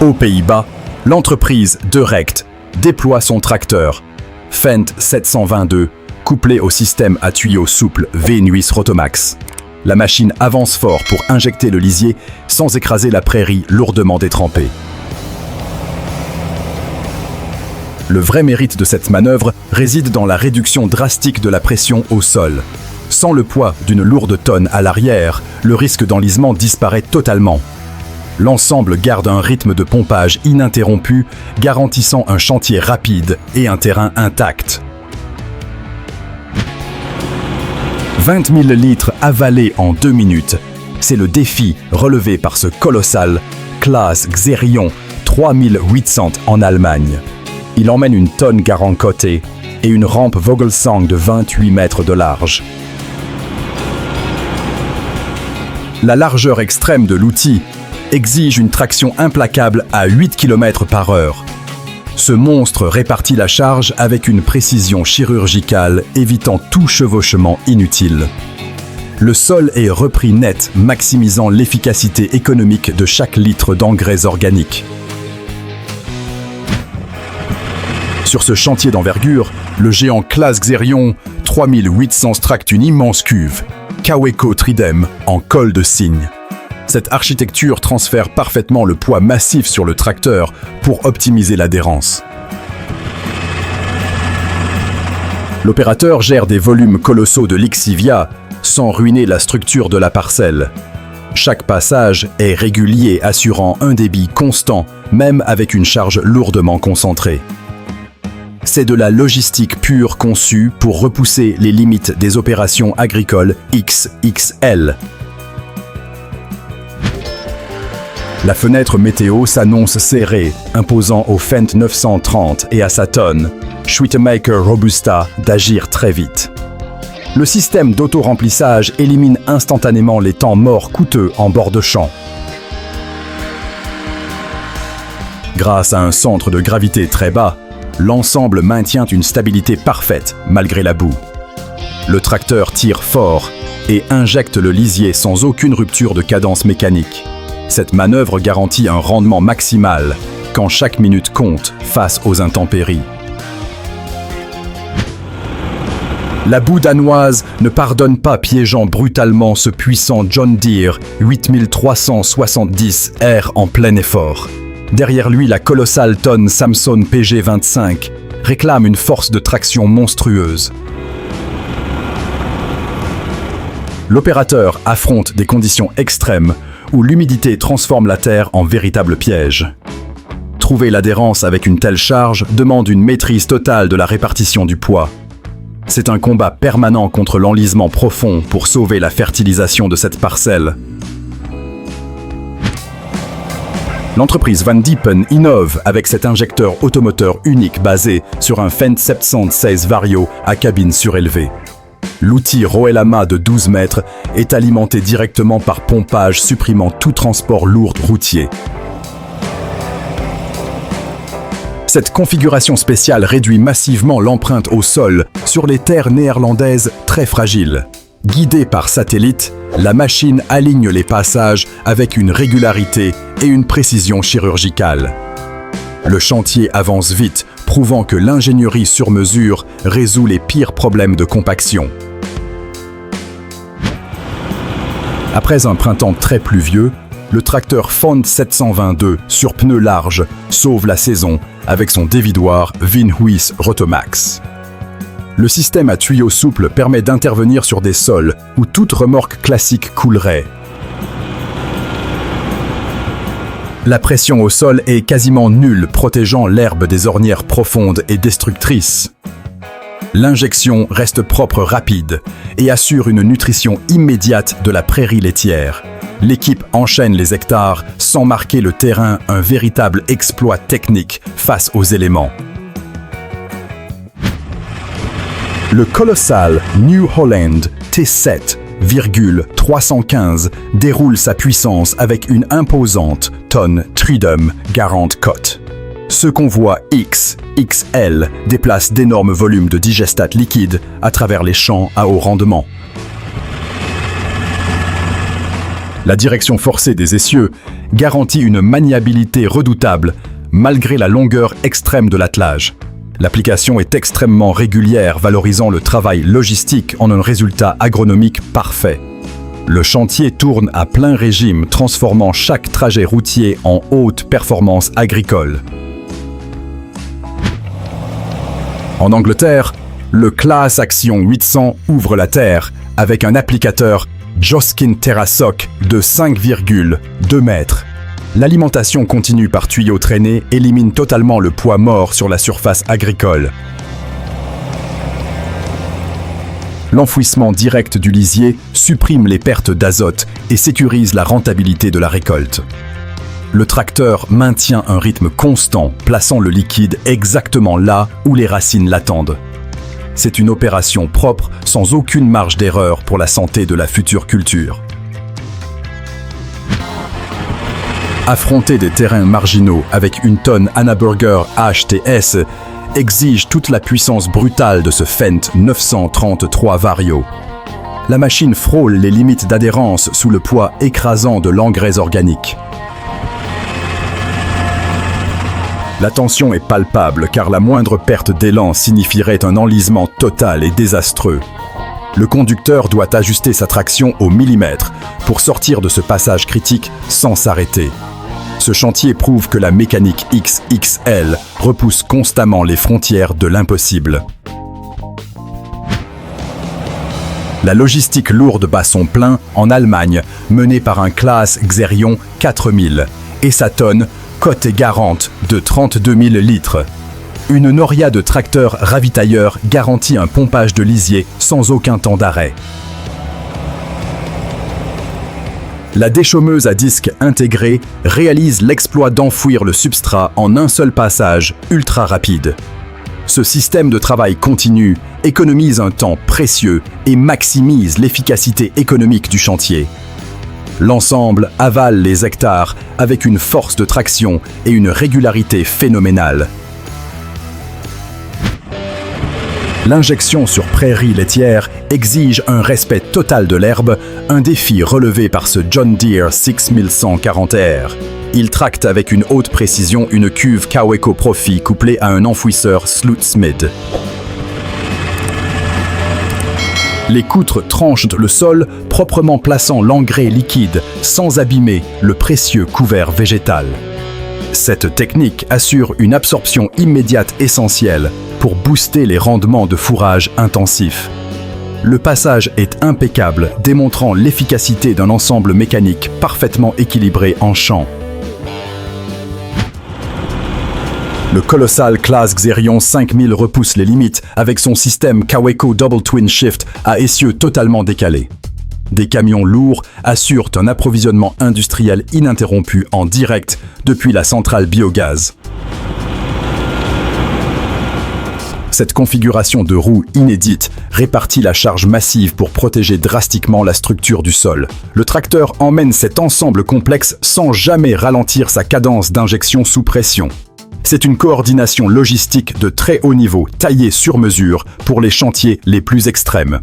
Aux Pays-Bas, l'entreprise De Rect déploie son tracteur Fendt 722 couplé au système à tuyaux souples V-Nuis Rotomax. La machine avance fort pour injecter le lisier sans écraser la prairie lourdement détrempée. Le vrai mérite de cette manœuvre réside dans la réduction drastique de la pression au sol. Sans le poids d'une lourde tonne à l'arrière, le risque d'enlisement disparaît totalement. L'ensemble garde un rythme de pompage ininterrompu, garantissant un chantier rapide et un terrain intact. 20 000 litres avalés en 2 minutes. C'est le défi relevé par ce colossal Claas Xerion 3800 en Allemagne. Il emmène une tonne garancotée et une rampe Vogelsang de 28 mètres de large. La largeur extrême de l'outil exige une traction implacable à 8 km/h. Ce monstre répartit la charge avec une précision chirurgicale, évitant tout chevauchement inutile. Le sol est repris net, maximisant l'efficacité économique de chaque litre d'engrais organique. Sur ce chantier d'envergure, le géant Claas Xerion 3800 tracte une immense cuve, Kaweco Tridem, en colle de cygne. Cette architecture transfère parfaitement le poids massif sur le tracteur pour optimiser l'adhérence. L'opérateur gère des volumes colossaux de lixivia sans ruiner la structure de la parcelle. Chaque passage est régulier, assurant un débit constant, même avec une charge lourdement concentrée. C'est de la logistique pure conçue pour repousser les limites des opérations agricoles XXL. La fenêtre météo s'annonce serrée, imposant au Fendt 930 et à sa tonne, Schwittemaker Robusta, d'agir très vite. Le système d'auto-remplissage élimine instantanément les temps morts coûteux en bord de champ. Grâce à un centre de gravité très bas, l'ensemble maintient une stabilité parfaite malgré la boue. Le tracteur tire fort et injecte le lisier sans aucune rupture de cadence mécanique. Cette manœuvre garantit un rendement maximal quand chaque minute compte face aux intempéries. La boue danoise ne pardonne pas, piégeant brutalement ce puissant John Deere 8370R en plein effort. Derrière lui, la colossale tonne Samson PG25 réclame une force de traction monstrueuse. L'opérateur affronte des conditions extrêmes où l'humidité transforme la terre en véritable piège. Trouver l'adhérence avec une telle charge demande une maîtrise totale de la répartition du poids. C'est un combat permanent contre l'enlisement profond pour sauver la fertilisation de cette parcelle. L'entreprise Van Diepen innove avec cet injecteur automoteur unique basé sur un Fendt 716 Vario à cabine surélevée. L'outil Roelama de 12 mètres est alimenté directement par pompage, supprimant tout transport lourd routier. Cette configuration spéciale réduit massivement l'empreinte au sol sur les terres néerlandaises très fragiles. Guidée par satellite, la machine aligne les passages avec une régularité et une précision chirurgicale. Le chantier avance vite, prouvant que l'ingénierie sur mesure résout les pires problèmes de compaction. Après un printemps très pluvieux, le tracteur Fendt 722 sur pneus larges sauve la saison avec son dévidoir V-Nuis Rotomax. Le système à tuyaux souples permet d'intervenir sur des sols où toute remorque classique coulerait. La pression au sol est quasiment nulle, protégeant l'herbe des ornières profondes et destructrices. L'injection reste propre rapide et assure une nutrition immédiate de la prairie laitière. L'équipe enchaîne les hectares sans marquer le terrain, un véritable exploit technique face aux éléments. Le colossal New Holland T7,315 déroule sa puissance avec une imposante tonne Tridem Garant Cote. Ce convoi XXL déplace d'énormes volumes de digestate liquide à travers les champs à haut rendement. La direction forcée des essieux garantit une maniabilité redoutable, malgré la longueur extrême de l'attelage. L'application est extrêmement régulière, valorisant le travail logistique en un résultat agronomique parfait. Le chantier tourne à plein régime, transformant chaque trajet routier en haute performance agricole. En Angleterre, le Claas Action 800 ouvre la terre avec un applicateur Joskin TerraSoc de 5,2 mètres. L'alimentation continue par tuyaux traînés élimine totalement le poids mort sur la surface agricole. L'enfouissement direct du lisier supprime les pertes d'azote et sécurise la rentabilité de la récolte. Le tracteur maintient un rythme constant, plaçant le liquide exactement là où les racines l'attendent. C'est une opération propre, sans aucune marge d'erreur pour la santé de la future culture. Affronter des terrains marginaux avec une tonne Hanaburger HTS exige toute la puissance brutale de ce Fendt 933 Vario. La machine frôle les limites d'adhérence sous le poids écrasant de l'engrais organique. La tension est palpable car la moindre perte d'élan signifierait un enlisement total et désastreux. Le conducteur doit ajuster sa traction au millimètre pour sortir de ce passage critique sans s'arrêter. Ce chantier prouve que la mécanique XXL repousse constamment les frontières de l'impossible. La logistique lourde bat son plein en Allemagne, menée par un Claas Xerion 4000, et sa tonne cote et garante de 32 000 litres. Une noria de tracteurs ravitailleurs garantit un pompage de lisier sans aucun temps d'arrêt. La déchaumeuse à disque intégré réalise l'exploit d'enfouir le substrat en un seul passage ultra rapide. Ce système de travail continu économise un temps précieux et maximise l'efficacité économique du chantier. L'ensemble avale les hectares avec une force de traction et une régularité phénoménale. L'injection sur prairies laitières exige un respect total de l'herbe, un défi relevé par ce John Deere 6140R. Il tracte avec une haute précision une cuve Kaweco Profi couplée à un enfouisseur Slutsmith. Les coutres tranchent le sol, proprement plaçant l'engrais liquide sans abîmer le précieux couvert végétal. Cette technique assure une absorption immédiate essentielle pour booster les rendements de fourrage intensif. Le passage est impeccable, démontrant l'efficacité d'un ensemble mécanique parfaitement équilibré en champ. Le colossal Claas Xerion 5000 repousse les limites avec son système Kaweco Double Twin Shift à essieux totalement décalés. Des camions lourds assurent un approvisionnement industriel ininterrompu en direct depuis la centrale biogaz. Cette configuration de roues inédite répartit la charge massive pour protéger drastiquement la structure du sol. Le tracteur emmène cet ensemble complexe sans jamais ralentir sa cadence d'injection sous pression. C'est une coordination logistique de très haut niveau, taillée sur mesure pour les chantiers les plus extrêmes.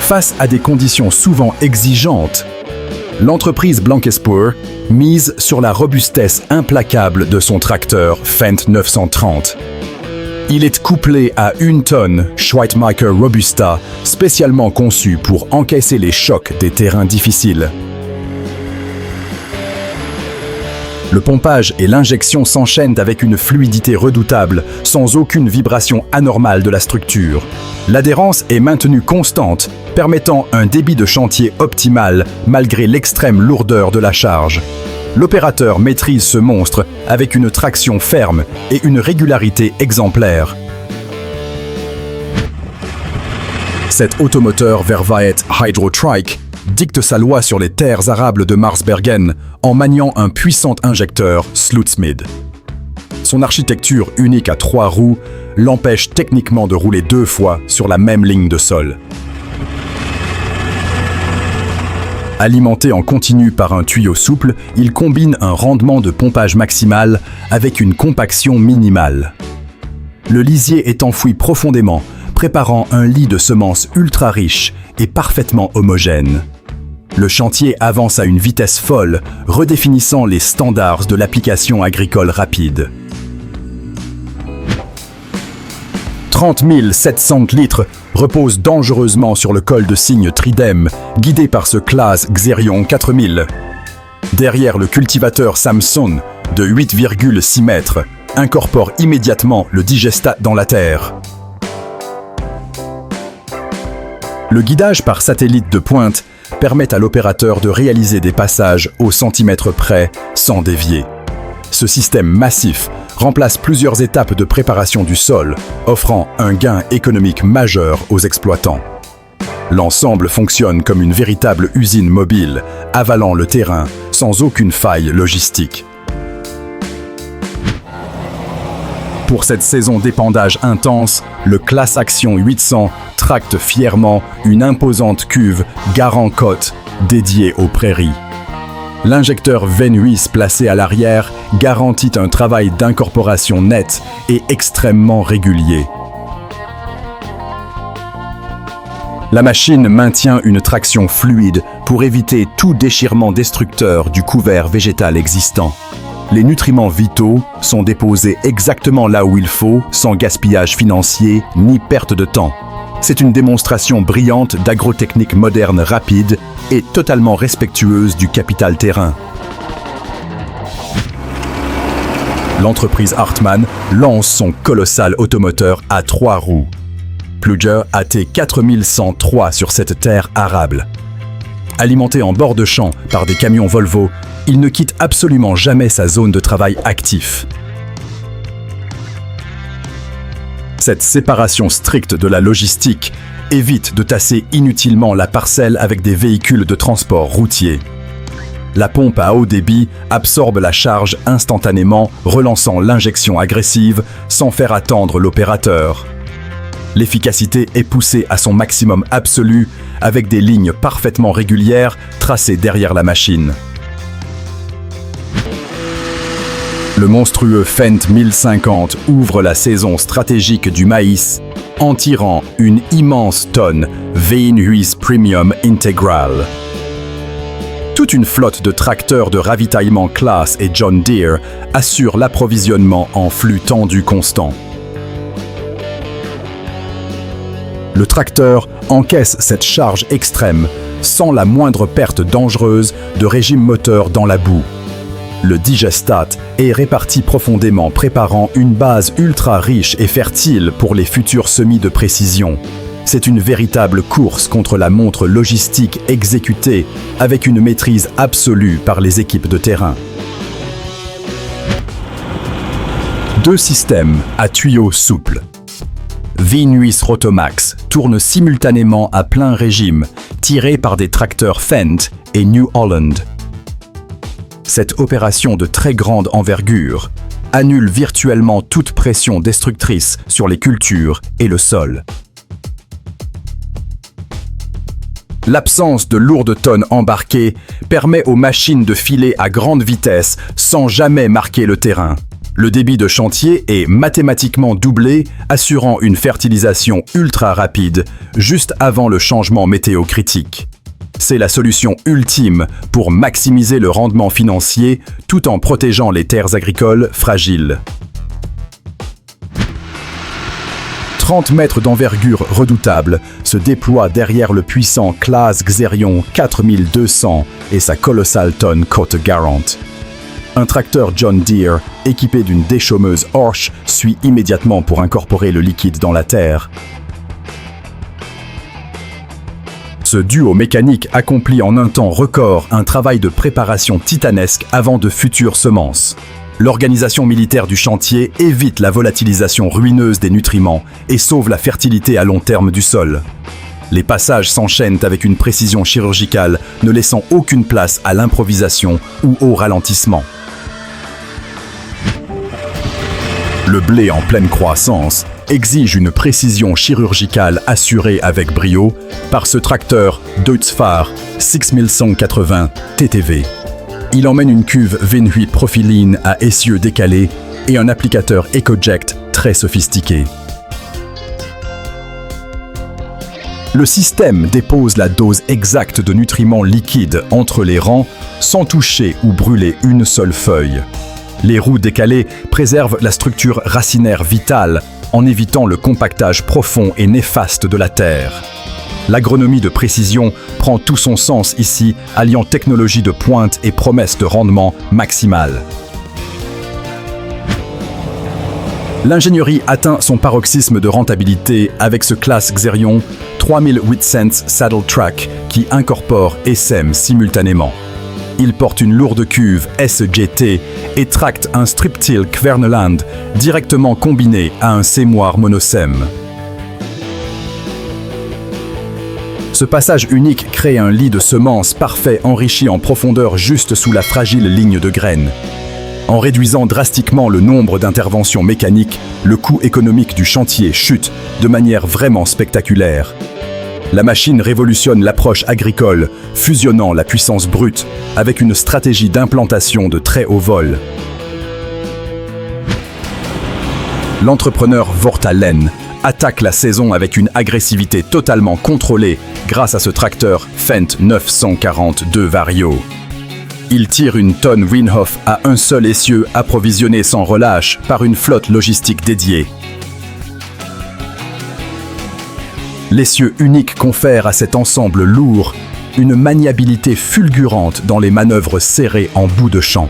Face à des conditions souvent exigeantes, l'entreprise Blankespoor mise sur la robustesse implacable de son tracteur Fendt 930. Il est couplé à une tonne Schweitmacher Robusta, spécialement conçu pour encaisser les chocs des terrains difficiles. Le pompage et l'injection s'enchaînent avec une fluidité redoutable, sans aucune vibration anormale de la structure. L'adhérence est maintenue constante, permettant un débit de chantier optimal malgré l'extrême lourdeur de la charge. L'opérateur maîtrise ce monstre avec une traction ferme et une régularité exemplaire. Cet automoteur Vervaet Hydrotrike dicte sa loi sur les terres arables de Marsbergen en maniant un puissant injecteur Slutsmith. Son architecture unique à 3 roues l'empêche techniquement de rouler 2 fois sur la même ligne de sol. Alimenté en continu par un tuyau souple, il combine un rendement de pompage maximal avec une compaction minimale. Le lisier est enfoui profondément, préparant un lit de semences ultra riche et parfaitement homogène. Le chantier avance à une vitesse folle, redéfinissant les standards de l'application agricole rapide. 30 700 litres reposent dangereusement sur le col de cygne Tridem, guidé par ce Claas Xerion 4000. Derrière le cultivateur Samson, de 8,6 mètres, incorpore immédiatement le digestat dans la terre. Le guidage par satellite de pointe permet à l'opérateur de réaliser des passages au centimètre près sans dévier. Ce système massif remplace plusieurs étapes de préparation du sol, offrant un gain économique majeur aux exploitants. L'ensemble fonctionne comme une véritable usine mobile, avalant le terrain sans aucune faille logistique. Pour cette saison d'épandage intense, le Claas Action 800 tracte fièrement une imposante cuve Garant-Côte dédiée aux prairies. L'injecteur Venuis placé à l'arrière garantit un travail d'incorporation net et extrêmement régulier. La machine maintient une traction fluide pour éviter tout déchirement destructeur du couvert végétal existant. Les nutriments vitaux sont déposés exactement là où il faut, sans gaspillage financier ni perte de temps. C'est une démonstration brillante d'agrotechnique moderne rapide et totalement respectueuse du capital terrain. L'entreprise Hartmann lance son colossal automoteur à 3 roues. Plugger AT 4103 sur cette terre arable. Alimenté en bord de champ par des camions Volvo, il ne quitte absolument jamais sa zone de travail actif. Cette séparation stricte de la logistique évite de tasser inutilement la parcelle avec des véhicules de transport routier. La pompe à haut débit absorbe la charge instantanément, relançant l'injection agressive sans faire attendre l'opérateur. L'efficacité est poussée à son maximum absolu avec des lignes parfaitement régulières tracées derrière la machine. Le monstrueux Fendt 1050 ouvre la saison stratégique du maïs en tirant une immense tonne Venuis Premium Integral. Toute une flotte de tracteurs de ravitaillement Claas et John Deere assure l'approvisionnement en flux tendu constant. Le tracteur encaisse cette charge extrême sans la moindre perte dangereuse de régime moteur dans la boue. Le digestat est réparti profondément, préparant une base ultra riche et fertile pour les futurs semis de précision. C'est une véritable course contre la montre logistique exécutée avec une maîtrise absolue par les équipes de terrain. 2 systèmes à tuyaux souples. Venuis Rotomax tourne simultanément à plein régime, tiré par des tracteurs Fendt et New Holland. Cette opération de très grande envergure annule virtuellement toute pression destructrice sur les cultures et le sol. L'absence de lourdes tonnes embarquées permet aux machines de filer à grande vitesse sans jamais marquer le terrain. Le débit de chantier est mathématiquement doublé, assurant une fertilisation ultra rapide juste avant le changement météo critique. C'est la solution ultime pour maximiser le rendement financier tout en protégeant les terres agricoles fragiles. 30 mètres d'envergure redoutable se déploie derrière le puissant Claas Xerion 4200 et sa colossale tonne Côte Garant. Un tracteur John Deere équipé d'une déchaumeuse Horsch suit immédiatement pour incorporer le liquide dans la terre. Ce duo mécanique accomplit en un temps record un travail de préparation titanesque avant de futures semences. L'organisation militaire du chantier évite la volatilisation ruineuse des nutriments et sauve la fertilité à long terme du sol. Les passages s'enchaînent avec une précision chirurgicale, ne laissant aucune place à l'improvisation ou au ralentissement. Le blé en pleine croissance exige une précision chirurgicale assurée avec brio par ce tracteur Deutz-Fahr 6180 TTV. Il emmène une cuve Venuis Profiline à essieux décalés et un applicateur EcoJect très sophistiqué. Le système dépose la dose exacte de nutriments liquides entre les rangs sans toucher ou brûler une seule feuille. Les roues décalées préservent la structure racinaire vitale en évitant le compactage profond et néfaste de la terre. L'agronomie de précision prend tout son sens ici, alliant technologie de pointe et promesse de rendement maximal. L'ingénierie atteint son paroxysme de rentabilité avec ce classe Xerion 3008 Saddle Track qui incorpore et sème simultanément. Il porte une lourde cuve SGT et tracte un strip-till Kverneland directement combiné à un sémoir monosème. Ce passage unique crée un lit de semences parfait enrichi en profondeur juste sous la fragile ligne de graines. En réduisant drastiquement le nombre d'interventions mécaniques, le coût économique du chantier chute de manière vraiment spectaculaire. La machine révolutionne l'approche agricole, fusionnant la puissance brute avec une stratégie d'implantation de très haut vol. L'entrepreneur Vortalen attaque la saison avec une agressivité totalement contrôlée grâce à ce tracteur Fendt 942 Vario. Il tire une tonne Winhof à un seul essieu approvisionné sans relâche par une flotte logistique dédiée. L'essieu unique confère à cet ensemble lourd une maniabilité fulgurante dans les manœuvres serrées en bout de champ.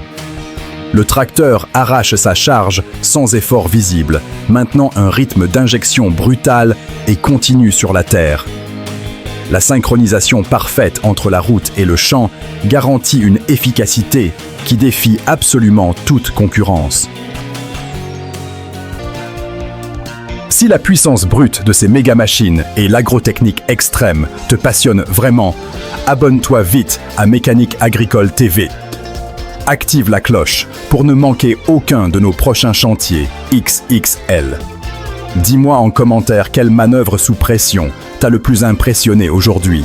Le tracteur arrache sa charge sans effort visible, maintenant un rythme d'injection brutal et continu sur la terre. La synchronisation parfaite entre la route et le champ garantit une efficacité qui défie absolument toute concurrence. Si la puissance brute de ces méga-machines et l'agrotechnique extrême te passionnent vraiment, abonne-toi vite à Mécanique Agricole TV. Active la cloche pour ne manquer aucun de nos prochains chantiers XXL. Dis-moi en commentaire quelle manœuvre sous pression t'a le plus impressionné aujourd'hui.